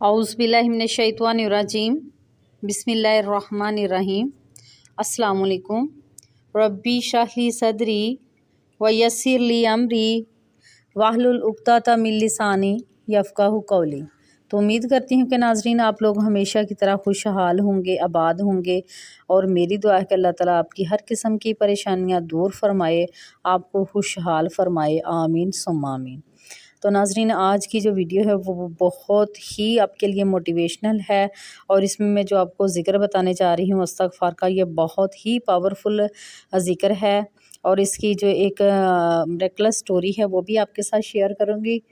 औज़ुबिल्लाहिमिनश्शैतानिर्रजीम बिस्मिल्लाहिर्रहमानिर्रहीम। अस्सलामु अलैकुम। रब्बी इश्रह ली सदरी व यस्सिर ली अमरी वाहलुल उक़दतम मिन लिसानी यफ़क़हू क़ौली। तो उम्मीद करती हूँ कि नाज़रीन आप लोग हमेशा की तरह खुशहाल होंगे, आबाद होंगे, और मेरी दुआ है कि अल्लाह ताला आपकी हर किस्म की परेशानियाँ दूर फरमाए, आपको खुशहाल फरमाए, आमीन सुम्मा आमीन। तो नाज़रीन आज की जो वीडियो है वो बहुत ही आपके लिए मोटिवेशनल है, और इसमें मैं जो आपको ज़िक्र बताने जा रही हूँ इस्तग़फ़ार का, ये बहुत ही पावरफुल ज़िक्र है, और इसकी जो एक मिरेकल स्टोरी है वो भी आपके साथ शेयर करूँगी,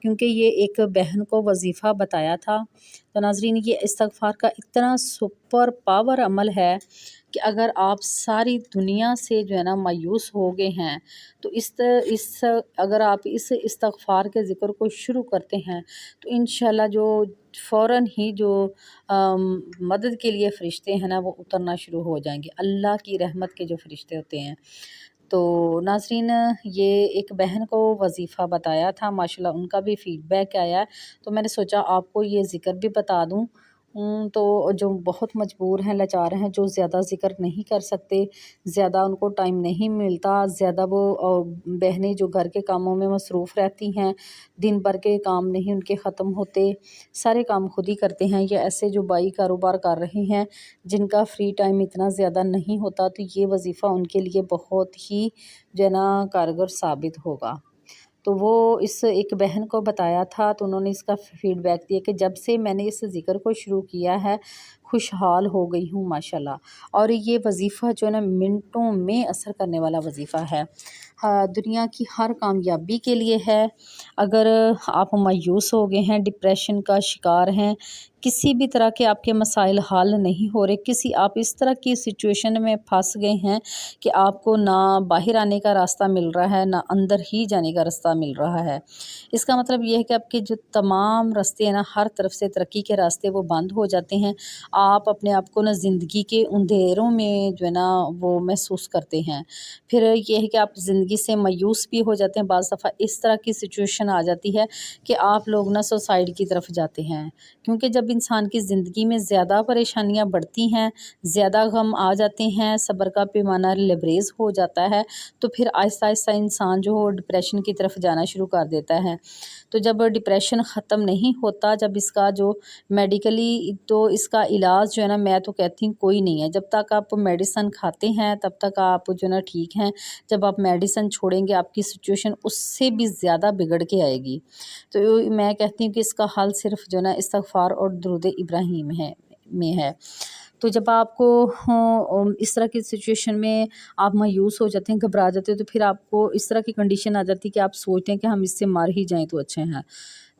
क्योंकि ये एक बहन को वजीफ़ा बताया था। तो नाज़रीन ये इस्तग़फ़ार का इतना सुपर पावर अमल है कि अगर आप सारी दुनिया से जो है ना मायूस हो गए हैं, तो इस अगर आप इस इस्तग़फ़ार के ज़िक्र को शुरू करते हैं तो इंशाल्लाह जो फ़ौरन ही जो मदद के लिए फ़रिश्ते हैं ना वो उतरना शुरू हो जाएंगे, अल्लाह की रहमत के जो फ़रिश्ते होते हैं। तो नाज़रीन ये एक बहन को वजीफ़ा बताया था, माशाल्लाह उनका भी फ़ीडबैक आया, तो मैंने सोचा आपको ये ज़िक्र भी बता दूँ। तो जो बहुत मजबूर हैं, लाचार हैं, जो ज़्यादा ज़िक्र नहीं कर सकते, ज़्यादा उनको टाइम नहीं मिलता, ज़्यादा वो बहनें जो घर के कामों में मसरूफ़ रहती हैं, दिन भर के काम नहीं उनके ख़त्म होते, सारे काम खुद ही करते हैं, या ऐसे जो बाई कारोबार कर रहे हैं जिनका फ्री टाइम इतना ज़्यादा नहीं होता, तो ये वजीफ़ा उनके लिए बहुत ही जो है ना कारगर साबित होगा। तो वो इस एक बहन को बताया था, तो उन्होंने इसका फ़ीडबैक दिया कि जब से मैंने इस ज़िक्र को शुरू किया है खुशहाल हो गई हूँ माशाल्लाह। और ये वजीफ़ा जो है ना मिनटों में असर करने वाला वजीफ़ा है। हाँ, दुनिया की हर कामयाबी के लिए है। अगर आप मायूस हो गए हैं, डिप्रेशन का शिकार हैं, किसी भी तरह के आपके मसाइल हल नहीं हो रहे, किसी आप इस तरह की सिचुएशन में फंस गए हैं कि आपको ना बाहर आने का रास्ता मिल रहा है, ना अंदर ही जाने का रास्ता मिल रहा है, इसका मतलब ये है कि आपके जो तमाम रास्ते हैं ना, हर तरफ से तरक्की के रास्ते वो बंद हो जाते हैं। आप अपने आप को ना ज़िंदगी के अंधेरों में जो है ना वो महसूस करते हैं। फिर ये है कि आप ज़िंदगी से मायूस भी हो जाते हैं। बाज़ दफ़ा इस तरह की सिचुएशन आ जाती है कि आप लोग ना सुसाइड की तरफ जाते हैं, क्योंकि जब इंसान की ज़िंदगी में ज़्यादा परेशानियाँ बढ़ती हैं, ज़्यादा गम आ जाते हैं, सब्र का पैमाना लबरेज़ हो जाता है, तो फिर आहिस्ता आहिस्ता इंसान जो हो डिप्रेशन की तरफ जाना शुरू कर देता है। तो जब डिप्रेशन ख़त्म नहीं होता, जब इसका जो मेडिकली तो इसका इलाज जो है ना, मैं तो कहती हूँ कोई नहीं है। जब तक आप मेडिसिन खाते हैं तब तक आप जो है ना ठीक हैं, जब आप मेडिसिन छोड़ेंगे आपकी सिचुएशन उससे भी ज़्यादा बिगड़ के आएगी। तो मैं कहती हूँ कि इसका हल सिर्फ जो है ना इस्तग़फ़ार और दुरूद इब्राहीम है। तो जब आपको इस तरह की सिचुएशन में आप मायूस हो जाते हैं, घबरा जाते हैं, तो फिर आपको इस तरह की कंडीशन आ जाती है कि आप सोचते हैं कि हम इससे मर ही जाएँ तो अच्छे हैं।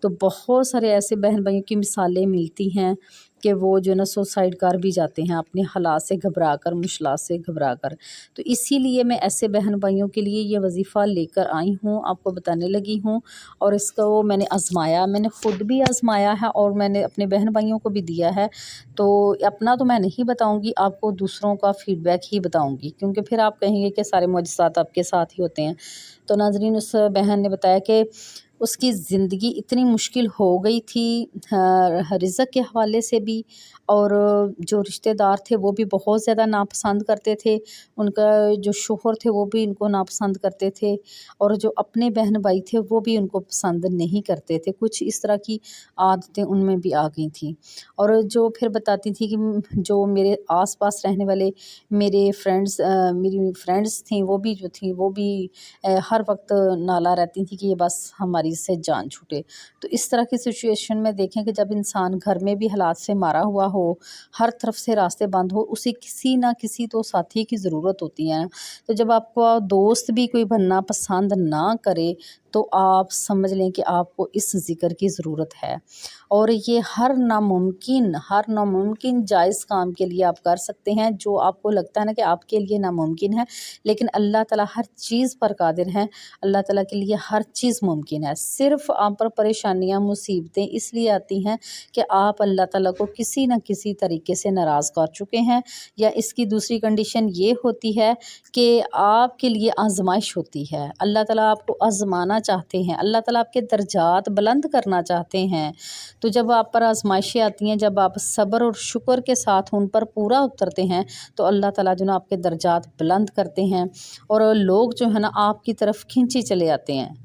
तो बहुत सारे ऐसे बहन भाइयों की मिसालें मिलती हैं कि वो जो है ना सुसाइड कर भी जाते हैं अपने हालात से घबरा कर, मुश्किलात से घबरा कर। तो इसीलिए मैं ऐसे बहन भाइयों के लिए ये वजीफ़ा लेकर आई हूँ, आपको बताने लगी हूँ, और इसको मैंने आज़माया, मैंने ख़ुद भी आज़माया है और मैंने अपने बहन भाइयों को भी दिया है। तो अपना तो मैं नहीं बताऊँगी, आपको दूसरों का फ़ीडबैक ही बताऊँगी, क्योंकि फिर आप कहेंगे कि सारे मुअजिज़ात आपके साथ ही होते हैं। तो नाज़रीन उस बहन ने बताया कि उसकी ज़िंदगी इतनी मुश्किल हो गई थी, रिज़्क़ के हवाले से भी, और जो रिश्तेदार थे वो भी बहुत ज़्यादा नापसंद करते थे, उनका जो शोहर थे वो भी उनको नापसंद करते थे, और जो अपने बहन भाई थे वो भी उनको पसंद नहीं करते थे। कुछ इस तरह की आदतें उनमें भी आ गई थी। और जो फिर बताती थी कि जो मेरे आस-पास रहने वाले मेरी फ्रेंड्स थीं, वो भी जो थीं वो भी हर वक्त नाला रहती थी कि ये बस हमारी से जान छूटे। तो इस तरह की सिचुएशन में देखें कि जब इंसान घर में भी हालात से मारा हुआ हो, हर तरफ से रास्ते बंद हो, उसे किसी ना किसी तो साथी की ज़रूरत होती है। तो जब आपको दोस्त भी कोई बनना पसंद ना करे, तो आप समझ लें कि आपको इस ज़िक्र की ज़रूरत है, और ये हर नामुमकिन जायज़ काम के लिए आप कर सकते हैं, जो आपको लगता है ना कि आपके लिए नामुमकिन है, लेकिन अल्लाह ताला हर चीज़ पर कादिर हैं, अल्लाह ताला के लिए हर चीज़ मुमकिन है। सिर्फ़ आप पर परेशानियाँ, मुसीबतें इसलिए आती हैं कि आप अल्लाह ताला को किसी न किसी तरीके से नाराज़ कर चुके हैं, या इसकी दूसरी कंडीशन ये होती है कि आपके लिए आज़माइश होती है। अल्लाह ताला आपको आज़माना चाहते हैं, अल्लाह ताला आपके दर्जात बुलंद करना चाहते हैं। तो जब आप पर आजमाइशें आती हैं, जब आप सब्र और शुक्र के साथ उन पर पूरा उतरते हैं, तो अल्लाह ताला जो ना आपके दर्जात बुलंद करते हैं और लोग जो है ना आपकी तरफ खींचे चले आते हैं।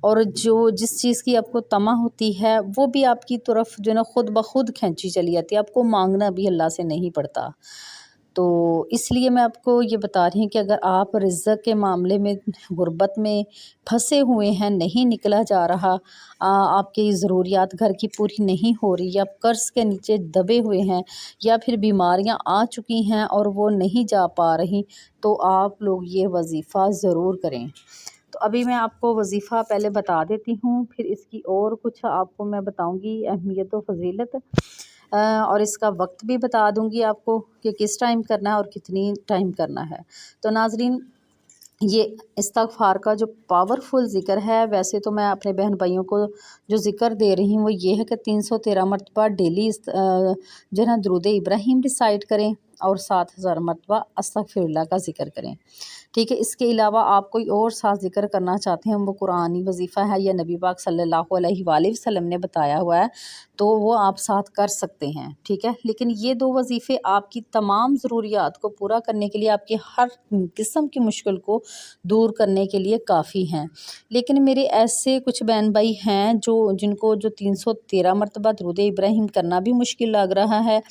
और जो जिस चीज़ की आपको तमा होती है वो भी आपकी तरफ जो ना खुद ब खुद खींची चली जाती है, आपको मांगना भी अल्लाह से नहीं पड़ता। तो इसलिए मैं आपको ये बता रही हूँ कि अगर आप रिज़्क़ के मामले में गुर्बत में फंसे हुए हैं, नहीं निकला जा रहा, आपकी ज़रूरियात घर की पूरी नहीं हो रही, या कर्ज़ के नीचे दबे हुए हैं, या फिर बीमारियां आ चुकी हैं और वो नहीं जा पा रही, तो आप लोग ये वज़ीफ़ा ज़रूर करें। तो अभी मैं आपको वज़ीफ़ा पहले बता देती हूँ, फिर इसकी और कुछ आपको मैं बताऊँगी अहमियत व फ़ज़ीलत, और इसका वक्त भी बता दूँगी आपको कि किस टाइम करना है और कितनी टाइम करना है। तो नाज़रीन, ये इस्तिग़फ़ार का जो पावरफुल ज़िक्र है, वैसे तो मैं अपने बहन भाइयों को जो ज़िक्र दे रही हूँ वो ये है कि 313 मरतबा डेली जो है ना दरूद इब्राहिम रिसाइट करें और 7000 मरतबा अस्तग़फ़िरुल्लाह का ज़िक्र करें। ठीक है, इसके अलावा आप कोई और साथ ज़िक्र करना चाहते हैं, वो कुरानी वज़ीफ़ा है या नबी पाक सल्लल्लाहु अलैहि वसल्लम ने बताया हुआ है, तो वो आप साथ कर सकते हैं। ठीक है, लेकिन ये 2 वज़ीफ़े आपकी तमाम ज़रूरियात को पूरा करने के लिए, आपकी हर किस्म की मुश्किल को दूर करने के लिए काफ़ी हैं। लेकिन मेरे ऐसे कुछ बहन भाई हैं जिनको 313 मरतबा दरूद इब्राहिम करना भी मुश्किल लग रहा है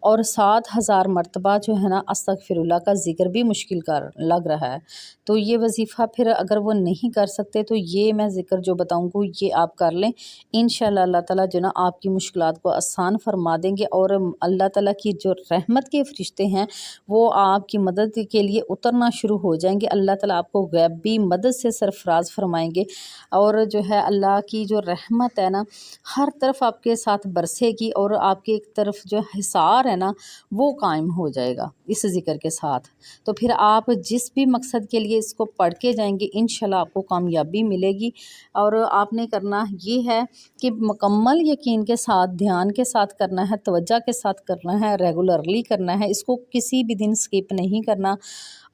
और 7000 मरतबा जो है ना अस्तग़फ़िरुल्लाह का ज़िक्र भी मुश्किल कर लग रहा है। तो ये वज़ीफ़ा फिर अगर वो नहीं कर सकते, तो ये मैं ज़िक्र जो बताऊँगी ये आप कर लें। इंशाअल्लाह अल्लाह ताला जो ना आपकी मुश्किलात को आसान फरमा देंगे और अल्लाह ताला की जो रहमत के फ़रिश्ते हैं वो आपकी मदद के लिए उतरना शुरू हो जाएंगे। अल्लाह ताला आपको गैबी मदद से सरफ़राज़ फरमाएंगे और जो है अल्लाह की जो रहमत है ना हर तरफ आपके साथ बरसेगी और आपके एक तरफ जो हिसार है ना वो कायम हो जाएगा इस ज़िक्र के साथ। तो फिर आप जिस भी मकसद के लिए इसको पढ़ के जाएंगे, इंशाल्लाह आपको कामयाबी मिलेगी। और आपने करना ये है कि मुकम्मल यकीन के साथ, ध्यान के साथ करना है, तवज्जो के साथ करना है, रेगुलरली करना है, इसको किसी भी दिन स्किप नहीं करना।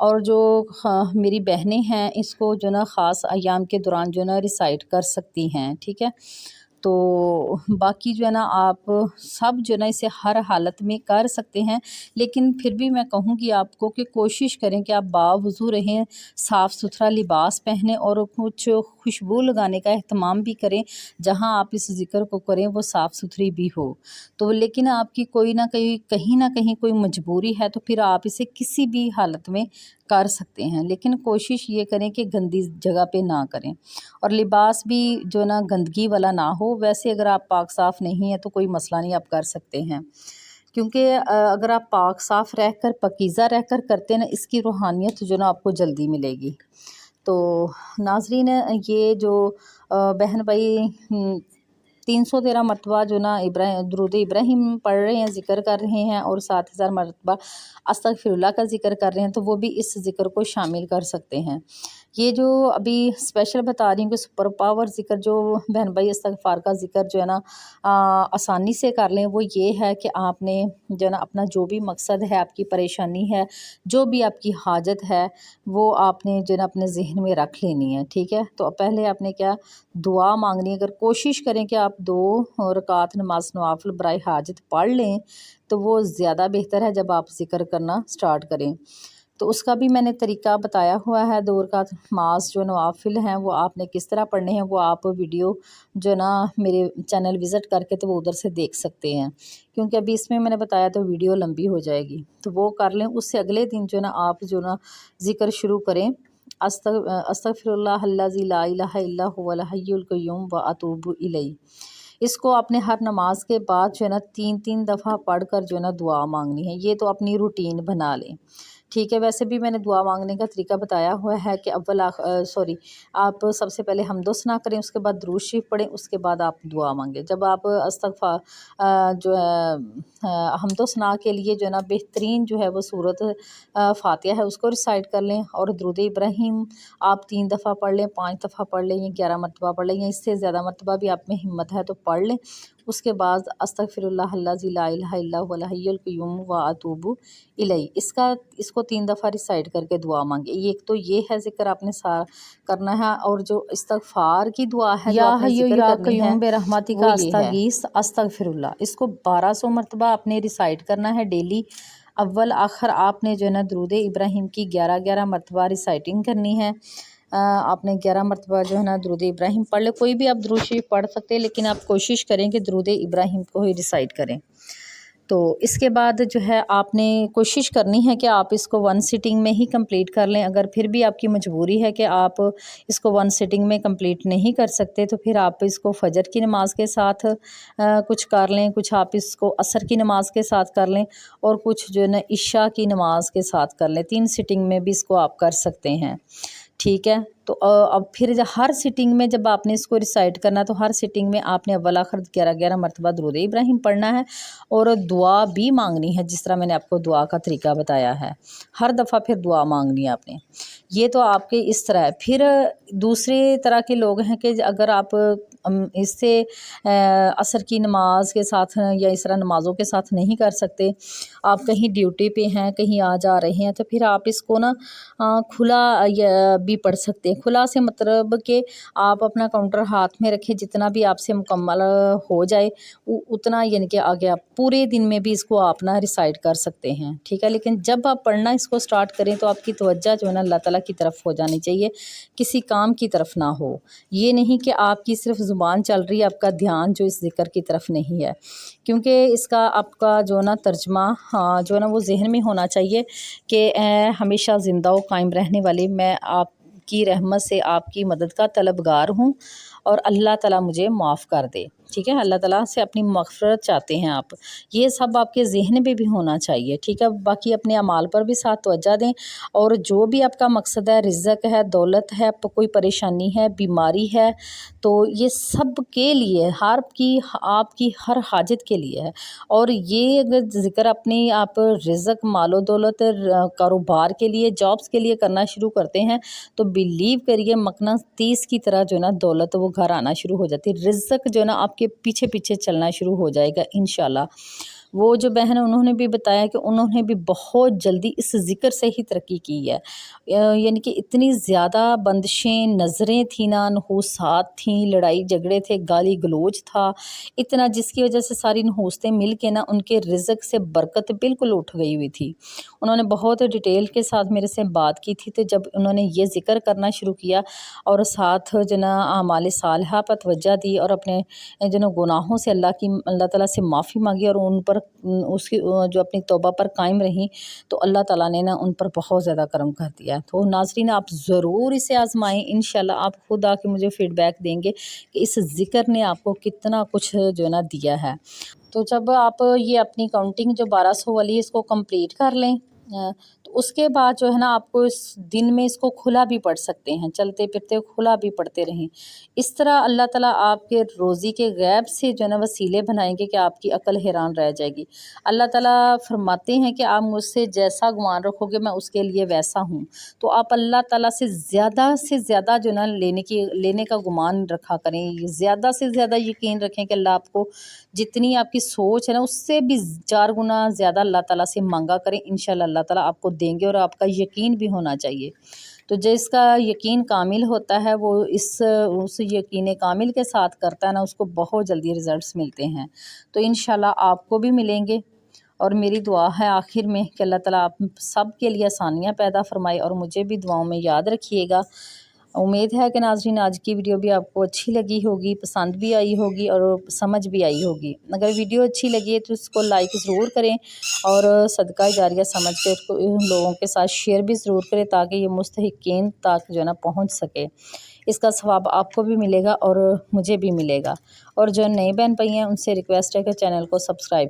और जो मेरी बहनें हैं इसको जो ना ख़ास अयाम के दौरान जो ना रिसाइट कर सकती हैं। ठीक है, तो बाकी जो है ना आप सब जो ना इसे हर हालत में कर सकते हैं, लेकिन फिर भी मैं कहूँगी आपको कि कोशिश करें कि आप बावज़ू रहें, साफ़ सुथरा लिबास पहनें और कुछ खुशबू लगाने का एहतमाम भी करें। जहाँ आप इस ज़िक्र को करें वो साफ़ सुथरी भी हो। तो लेकिन आपकी कोई ना कहीं ना कहीं कोई मजबूरी है, तो फिर आप इसे किसी भी हालत में कर सकते हैं, लेकिन कोशिश ये करें कि गंदी जगह पे ना करें और लिबास भी जो ना गंदगी वाला ना हो। वैसे अगर आप पाक साफ़ नहीं है तो कोई मसला नहीं, आप कर सकते हैं, क्योंकि अगर आप पाक साफ़ रहकर, पकीज़ा रहकर करते हैं ना, इसकी रूहानियत जो ना आपको जल्दी मिलेगी। तो नाज़रीन, ये जो बहन भाई 313 मरतबा जो ना दरूद इब्राहिम पढ़ रहे हैं, ज़िक्र कर रहे हैं और 7000 मरतबा अस्तग़फ़िरुल्लाह का ज़िक्र कर रहे हैं, तो वो भी इस ज़िक्र को शामिल कर सकते हैं। ये जो अभी स्पेशल बता रही हूँ कि सुपर पावर ज़िक्र जो बहन भाई इस्तिग़फ़ार का ज़िक्र जो है ना आसानी से कर लें, वो ये है कि आपने जो ना अपना जो भी मकसद है, आपकी परेशानी है, जो भी आपकी हाजत है, वो आपने जो ना अपने ज़हन में रख लेनी है। ठीक है, तो पहले आपने क्या दुआ मांगनी है। अगर कोशिश करें कि आप 2 रकात नमाज नवाफिल बराए हाजत पढ़ लें, तो वो ज़्यादा बेहतर है जब आप ज़िक्र करना स्टार्ट करें। तो उसका भी मैंने तरीका बताया हुआ है। 2 रकात नमाज जो नवाफिल हैं वो आपने किस तरह पढ़ने हैं, वो आप वीडियो जो ना मेरे चैनल विज़िट करके तो वो उधर से देख सकते हैं, क्योंकि अभी इसमें मैंने बताया तो वीडियो लंबी हो जाएगी। तो वो कर लें, उससे अगले दिन जो ना आप जो ना ज़िक्र शुरू करें, अस्तग़फ़िरुल्लाहल्लज़ी ला इलाहा इल्ला हुवल हय्युल क़य्यूम व अतूबु इलैह। इसको आपने हर नमाज के बाद जो है ना 3-3 दफ़ा पढ़कर जो है ना दुआ मांगनी है। ये तो अपनी रूटीन बना लें। ठीक है, वैसे भी मैंने दुआ मांगने का तरीका बताया हुआ है कि आप सबसे पहले हम्दो सना करें, उसके बाद दुरूद शरीफ पढ़ें, उसके बाद आप दुआ मांगें। जब आप जो है हम्दो सना के लिए जो है ना बेहतरीन जो है वो सूरत फ़ातिहा है, उसको रिसाइट कर लें और दरूद इब्राहिम आप 3 दफ़ा पढ़ लें, 5 दफ़ा पढ़ लें या 11 मरतबा पढ़ लें, या इससे ज़्यादा मरतबा भी आप में हिम्मत है तो पढ़ लें। اس کے بعد استغفراللہ الذی لا الہ الا هو الحی القیوم واتوب الیہ، اس کو 3 دفعہ ریسائٹ کر کے دعا مانگے۔ ایک تو یہ ہے ذکر آپ نے کرنا ہے، اور جو استغفار کی دعا ہے جو آپ نے ذکر کرنی ہے برحمتک وہ یہ ہے استغیث استغفراللہ، اس کو 1200 مرتبہ آپ نے ریسائٹ کرنا ہے ڈیلی۔ اول آخر آپ نے جو ہے نا درود ابراہیم کی 11 مرتبہ ریسائٹنگ کرنی ہے۔ آپ نے 11 مرتبہ جو ہے نا درود ابراہیم پڑھ لے، کوئی بھی آپ درود شریف پڑھ سکتے ہیں، لیکن آپ کوشش کریں کہ درود ابراہیم کو ہی ریسائٹ کریں۔ تو اس کے بعد جو ہے آپ نے کوشش کرنی ہے کہ آپ اس کو 1 سٹنگ میں ہی کمپلیٹ کر لیں۔ اگر پھر بھی آپ کی مجبوری ہے کہ آپ اس کو 1 سٹنگ میں کمپلیٹ نہیں کر سکتے تو پھر آپ اس کو فجر کی نماز کے ساتھ کچھ کر لیں، کچھ آپ اس کو عصر کی نماز کے ساتھ کر لیں، اور کچھ جو ہے نا عشاء کی نماز کے ساتھ کر لیں۔ 3 سٹنگ میں بھی اس کو آپ کر سکتے ہیں، ٹھیک ہے۔ تو اب پھر ہر سٹنگ میں جب آپ نے اس کو ریسائٹ کرنا تو ہر سٹنگ میں آپ نے اول آخر 11 مرتبہ درود ابراہیم پڑھنا ہے، اور دعا بھی مانگنی ہے، جس طرح میں نے آپ کو دعا کا طریقہ بتایا ہے۔ ہر دفعہ پھر دعا مانگنی ہے آپ نے۔ یہ تو آپ کے اس طرح ہے۔ پھر دوسرے طرح کے لوگ ہیں کہ اگر آپ اس سے عصر کی نماز کے ساتھ یا اس طرح نمازوں کے ساتھ نہیں کر سکتے، آپ کہیں ڈیوٹی پہ ہیں، کہیں آ جا رہے ہیں، تو پھر آپ اس کو نا کھلا بھی پڑھ سکتے ہیں۔ کھلا سے مطلب کہ آپ اپنا کاؤنٹر ہاتھ میں رکھیں، جتنا بھی آپ سے مکمل ہو جائے اتنا، یعنی کہ آگے آپ پورے دن میں بھی اس کو آپ نا ریسائٹ کر سکتے ہیں، ٹھیک ہے۔ لیکن جب آپ پڑھنا اس کو سٹارٹ کریں تو آپ کی توجہ جو ہے نا اللہ تعالیٰ کی طرف ہو جانی چاہیے، کسی کام کی طرف نہ ہو۔ یہ نہیں کہ آپ کی صرف زبان چل رہی ہے، آپ کا دھیان جو اس ذکر کی طرف نہیں ہے، کیونکہ اس کا آپ کا جو نا ترجمہ جو ہے نا وہ ذہن میں ہونا چاہیے کہ ہمیشہ زندہ و قائم رہنے والی میں آپ کی رحمت سے آپ کی مدد کا طلبگار ہوں، اور اللہ تعالیٰ مجھے معاف کر دے، ٹھیک ہے۔ اللہ تعالیٰ سے اپنی مغفرت چاہتے ہیں آپ، یہ سب آپ کے ذہن میں بھی ہونا چاہیے، ٹھیک ہے۔ باقی اپنے اعمال پر بھی ساتھ توجہ دیں، اور جو بھی آپ کا مقصد ہے، رزق ہے، دولت ہے، کوئی پریشانی ہے، بیماری ہے، تو یہ سب کے لیے آپ کی ہر حاجت کے لیے ہے۔ اور یہ اگر ذکر اپنی آپ رزق، مال و دولت، کاروبار کے لیے، جابس کے لیے کرنا شروع کرتے ہیں تو بیلیو کریے مقناطیس کی طرح جو ہے نا دولت وہ گھر آنا شروع ہو جاتی ہے، رزق جو ہے نا آپ کے پیچھے پیچھے چلنا شروع ہو جائے گا انشاءاللہ۔ وہ جو بہن انہوں نے بھی بتایا کہ انہوں نے بھی بہت جلدی اس ذکر سے ہی ترقی کی ہے، یعنی کہ اتنی زیادہ بندشیں، نظریں تھیں نا، نحوست تھیں، لڑائی جھگڑے تھے، گالی گلوچ تھا اتنا، جس کی وجہ سے ساری نحوستیں مل کے نا ان کے رزق سے برکت بالکل اٹھ گئی ہوئی تھی۔ انہوں نے بہت ڈیٹیل کے ساتھ میرے سے بات کی تھی، تو جب انہوں نے یہ ذکر کرنا شروع کیا اور ساتھ جو نا اعمال صالحہ پر توجہ دی، اور اپنے جو نا گناہوں سے اللہ تعالیٰ سے معافی مانگی، اور ان پر اس کی جو اپنی توبہ پر قائم رہیں، تو اللہ تعالیٰ نے نا ان پر بہت زیادہ کرم کر دیا۔ تو ناظرین آپ ضرور اسے آزمائیں، انشاءاللہ آپ خود آ کے مجھے فیڈ بیک دیں گے کہ اس ذکر نے آپ کو کتنا کچھ جو ہے نا دیا ہے۔ تو جب آپ یہ اپنی کاؤنٹنگ جو 1200 والی اس کو کمپلیٹ کر لیں، تو اس کے بعد جو ہے نا آپ کو اس دن میں اس کو کھلا بھی پڑھ سکتے ہیں، چلتے پھرتے کھلا بھی پڑھتے رہیں۔ اس طرح اللہ تعالیٰ آپ کے روزی کے غیب سے جو ہے نا وسیلے بنائیں گے کہ آپ کی عقل حیران رہ جائے گی۔ اللہ تعالیٰ فرماتے ہیں کہ آپ مجھ سے جیسا گمان رکھو گے میں اس کے لیے ویسا ہوں، تو آپ اللہ تعالیٰ سے زیادہ جو ہے نا لینے کا گمان رکھا کریں، زیادہ سے زیادہ یقین رکھیں کہ اللہ آپ کو جتنی آپ کی سوچ ہے نا اس سے بھی 4 گنا زیادہ اللہ تعالیٰ سے مانگا کریں، انشاءاللہ اللہ تعالیٰ آپ کو دیں گے، اور آپ کا یقین بھی ہونا چاہیے۔ تو جس کا یقین کامل ہوتا ہے وہ اس یقین کامل کے ساتھ کرتا ہے نا، اس کو بہت جلدی رزلٹس ملتے ہیں۔ تو انشاءاللہ آپ کو بھی ملیں گے، اور میری دعا ہے آخر میں کہ اللہ تعالیٰ آپ سب کے لیے آسانیاں پیدا فرمائے، اور مجھے بھی دعاؤں میں یاد رکھیے گا۔ امید ہے کہ ناظرین آج کی ویڈیو بھی آپ کو اچھی لگی ہوگی، پسند بھی آئی ہوگی، اور سمجھ بھی آئی ہوگی۔ اگر ویڈیو اچھی لگی ہے تو اس کو لائک ضرور کریں، اور صدقہ جاریہ سمجھ کے اس کو ان لوگوں کے ساتھ شیئر بھی ضرور کریں، تاکہ یہ مستحقین تک جو ہے نا پہنچ سکے۔ اس کا ثواب آپ کو بھی ملے گا اور مجھے بھی ملے گا۔ اور جو نئے بہن بھائی ہیں ان سے ریکویسٹ ہے کہ چینل کو سبسکرائب